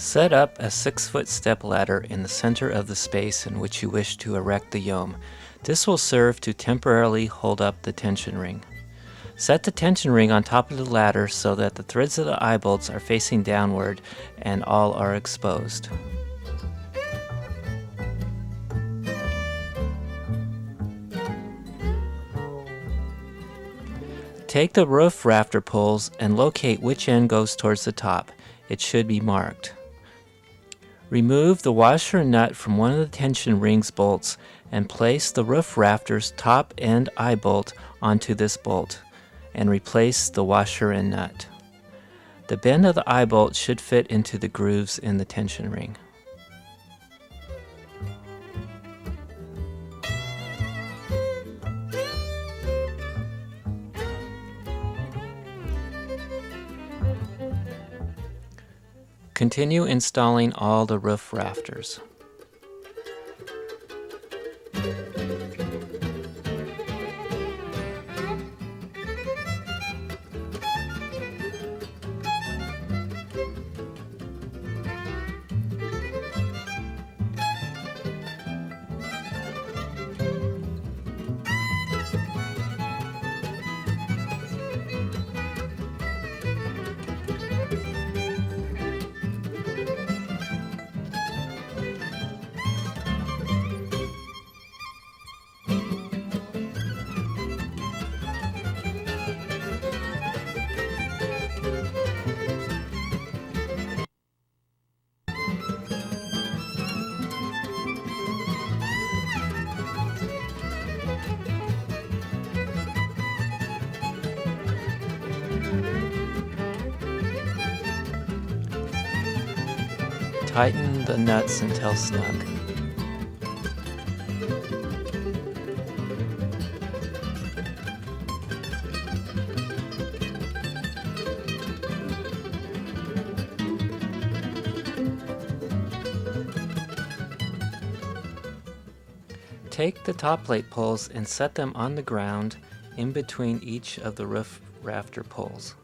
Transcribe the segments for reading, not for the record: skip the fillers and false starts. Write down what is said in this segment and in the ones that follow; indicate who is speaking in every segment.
Speaker 1: Set up a 6-foot step ladder in the center of the space in which you wish to erect the Yome. This will serve to temporarily hold up the tension ring. Set the tension ring on top of the ladder so that the threads of the eye bolts are facing downward and all are exposed. Take the roof rafter poles and locate which end goes towards the top. It should be marked. Remove the washer and nut from one of the tension ring's bolts and place the roof rafter's top end eye bolt onto this bolt and replace the washer and nut. The bend of the eye bolt should fit into the grooves in the tension ring. Continue installing all the roof rafters. Tighten the nuts until snug. Take the top plate poles and set them on the ground in between each of the roof rafter poles.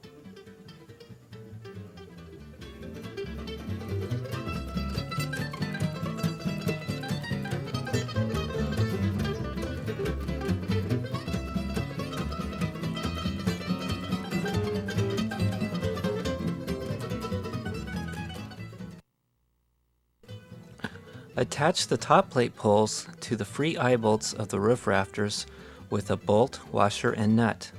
Speaker 1: Attach the top plate poles to the free eye bolts of the roof rafters with a bolt, washer, and nut.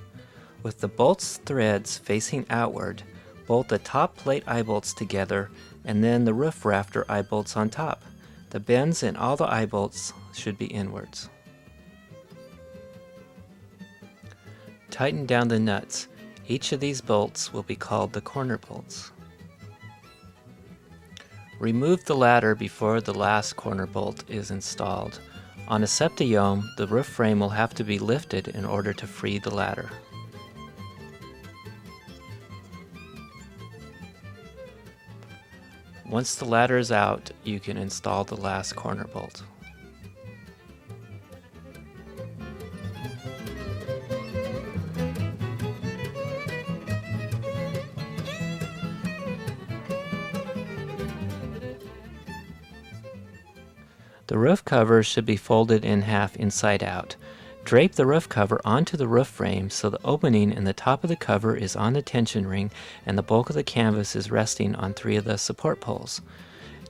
Speaker 1: With the bolts threads facing outward, bolt the top plate eye bolts together and then the roof rafter eye bolts on top. The bends in all the eye bolts should be inwards. Tighten down the nuts. Each of these bolts will be called the corner bolts. Remove the ladder before the last corner bolt is installed. On a Septa Yome, the roof frame will have to be lifted in order to free the ladder. Once the ladder is out, you can install the last corner bolt. The roof cover should be folded in half inside out. Drape the roof cover onto the roof frame so the opening in the top of the cover is on the tension ring and the bulk of the canvas is resting on 3 of the support poles.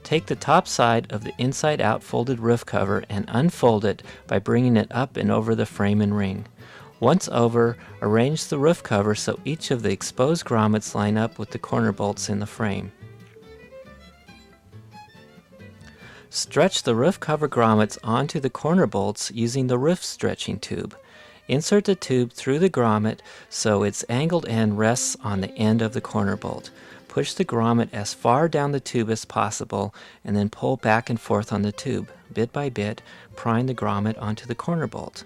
Speaker 1: Take the top side of the inside out folded roof cover and unfold it by bringing it up and over the frame and ring. Once over, arrange the roof cover so each of the exposed grommets line up with the corner bolts in the frame. Stretch the roof cover grommets onto the corner bolts using the roof stretching tube. Insert the tube through the grommet so its angled end rests on the end of the corner bolt. Push the grommet as far down the tube as possible and then pull back and forth on the tube. Bit by bit, prying the grommet onto the corner bolt.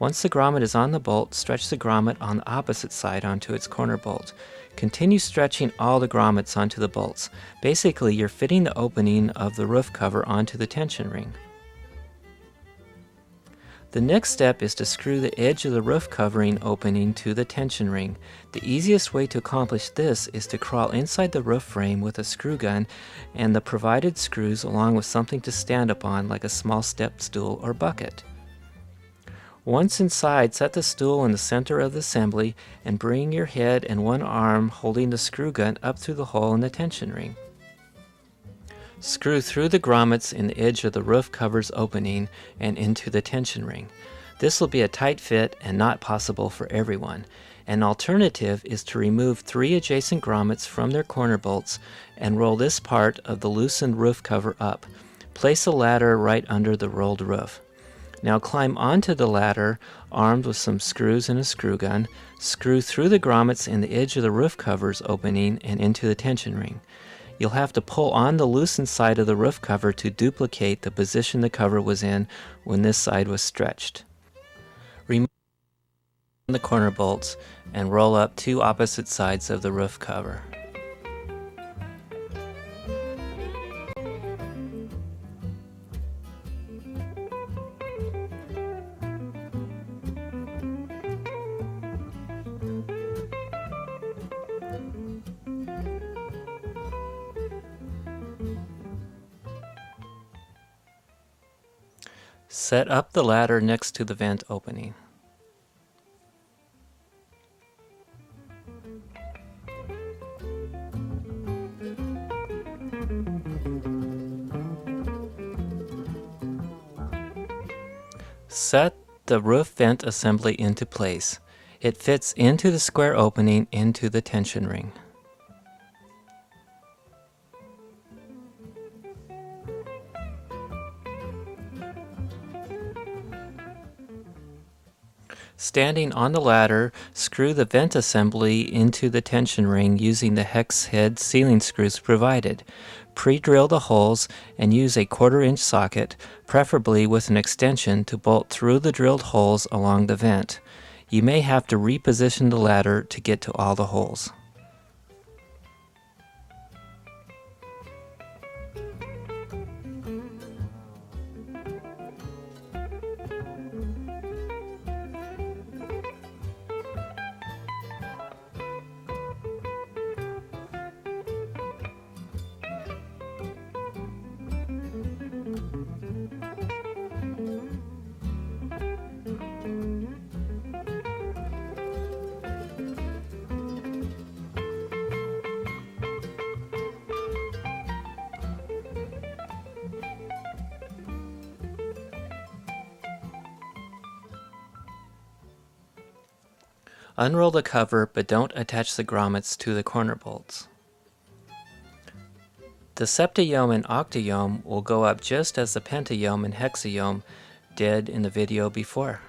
Speaker 1: Once the grommet is on the bolt, stretch the grommet on the opposite side onto its corner bolt. Continue stretching all the grommets onto the bolts. Basically, you're fitting the opening of the roof cover onto the tension ring. The next step is to screw the edge of the roof covering opening to the tension ring. The easiest way to accomplish this is to crawl inside the roof frame with a screw gun and the provided screws along with something to stand upon like a small step stool or bucket. Once inside, set the stool in the center of the assembly and bring your head and one arm holding the screw gun up through the hole in the tension ring. Screw through the grommets in the edge of the roof cover's opening and into the tension ring. This will be a tight fit and not possible for everyone. An alternative is to remove 3 adjacent grommets from their corner bolts and roll this part of the loosened roof cover up. Place a ladder right under the rolled roof. Now climb onto the ladder, armed with some screws and a screw gun. Screw through the grommets in the edge of the roof cover's opening and into the tension ring. You'll have to pull on the loosened side of the roof cover to duplicate the position the cover was in when this side was stretched. Remove the corner bolts and roll up 2 opposite sides of the roof cover. Set up the ladder next to the vent opening. Set the roof vent assembly into place. It fits into the square opening into the tension ring. Standing on the ladder, screw the vent assembly into the tension ring using the hex head sealing screws provided. Pre-drill the holes and use a 1/4-inch socket, preferably with an extension, to bolt through the drilled holes along the vent. You may have to reposition the ladder to get to all the holes. Unroll the cover, but don't attach the grommets to the corner bolts. The Septa Yome and Octa Yome will go up just as the Penta Yome and Hexa Yome did in the video before.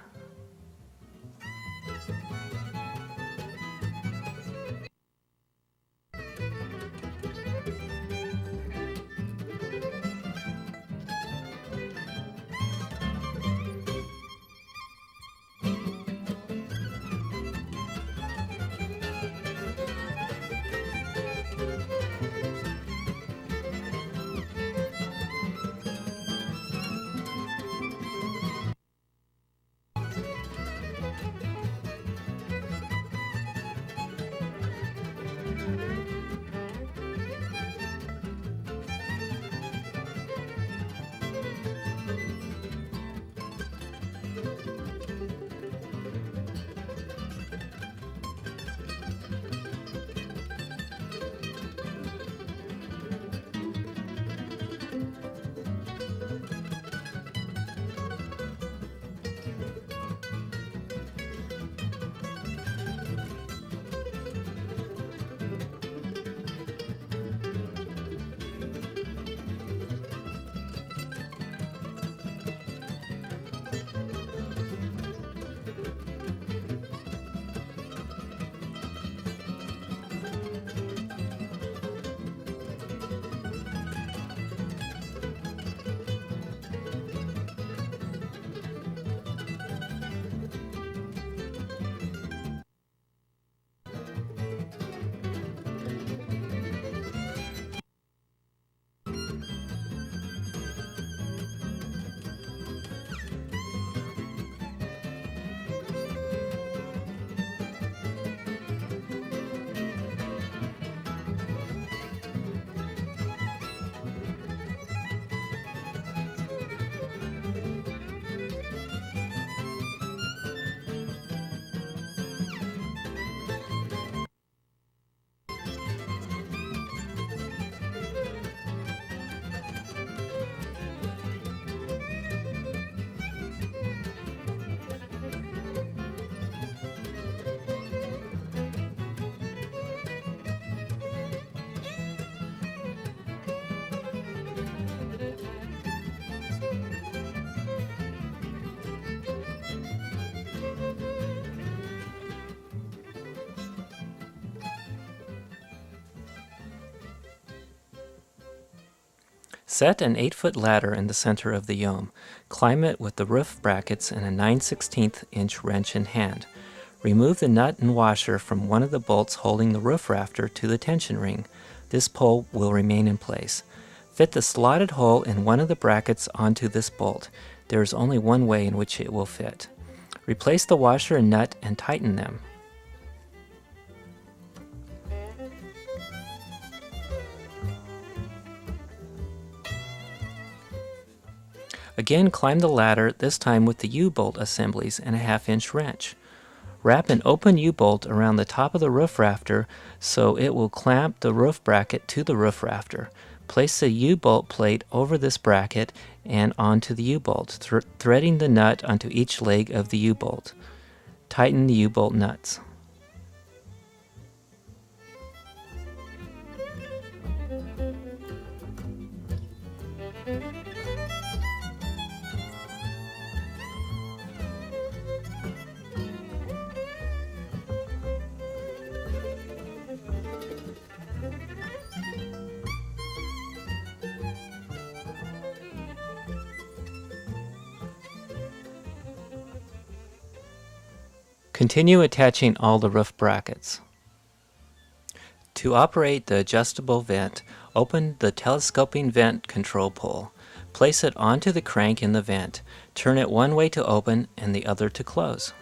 Speaker 1: Set an 8-foot ladder in the center of the Yome. Climb it with the roof brackets and a 9/16 inch wrench in hand. Remove the nut and washer from one of the bolts holding the roof rafter to the tension ring. This pole will remain in place. Fit the slotted hole in one of the brackets onto this bolt. There is only one way in which it will fit. Replace the washer and nut and tighten them. Again, climb the ladder, this time with the U-bolt assemblies and a 1/2-inch wrench. Wrap an open U-bolt around the top of the roof rafter so it will clamp the roof bracket to the roof rafter. Place the U-bolt plate over this bracket and onto the U-bolt, threading the nut onto each leg of the U-bolt. Tighten the U-bolt nuts. Continue attaching all the roof brackets. To operate the adjustable vent, open the telescoping vent control pole. Place it onto the crank in the vent. Turn it one way to open and the other to close.